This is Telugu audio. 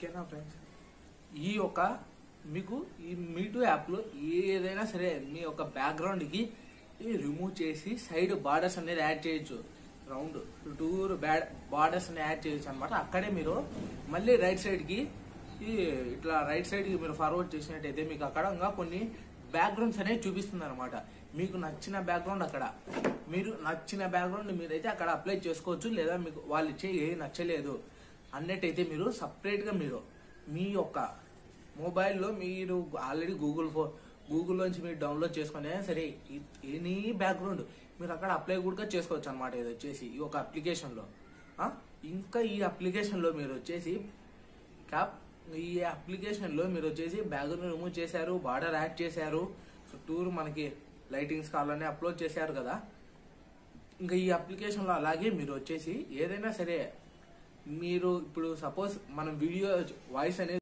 ఓకేనా ఫ్రెండ్స్, ఈ యొక్క మీకు ఈ మీటూ యాప్లో ఏదైనా సరే మీ యొక్క బ్యాక్గ్రౌండ్కి రిమూవ్ చేసి సైడ్ బార్డర్స్ అనేది యాడ్ చేయొచ్చు. రౌండ్ చుట్టూరు బార్డర్స్ అనేది యాడ్ చేయొచ్చు అనమాట. అక్కడే మీరు మళ్ళీ రైట్ సైడ్కి ఇట్లా రైట్ సైడ్కి మీరు ఫార్వర్డ్ చేసినట్టయితే మీకు అక్కడ ఇంకా కొన్ని బ్యాక్గ్రౌండ్స్ అనేవి చూపిస్తుంది అనమాట. మీకు నచ్చిన బ్యాక్గ్రౌండ్ అక్కడ మీరు నచ్చిన బ్యాక్గ్రౌండ్ మీరైతే అక్కడ అప్లై చేసుకోవచ్చు. లేదా మీకు వాళ్ళు ఇచ్చే ఏది నచ్చలేదు అన్నట్టయితే మీరు సపరేట్గా మీరు మీ యొక్క మొబైల్లో మీరు ఆల్రెడీ గూగుల్లోంచి మీరు డౌన్లోడ్ చేసుకునే సరే ఎనీ బ్యాక్గ్రౌండ్ మీరు అక్కడ అప్లై కూడా చేసుకోవచ్చు అనమాట. ఇది వచ్చేసి ఈ ఒక అప్లికేషన్లో. ఇంకా ఈ అప్లికేషన్లో మీరు వచ్చేసి మీరు వచ్చేసి బ్యాక్గ్రౌండ్ రిమూవ్ చేశారు, బార్డర్ యాడ్ చేశారు, చుట్టూరు మనకి లైటింగ్స్ కావాలని అప్లోడ్ చేశారు కదా. ఇంకా ఈ అప్లికేషన్లో అలాగే మీరు వచ్చేసి ఏదైనా సరే మీరు ఇప్పుడు సపోజ్ మనం వీడియో వాయిస్ అనేది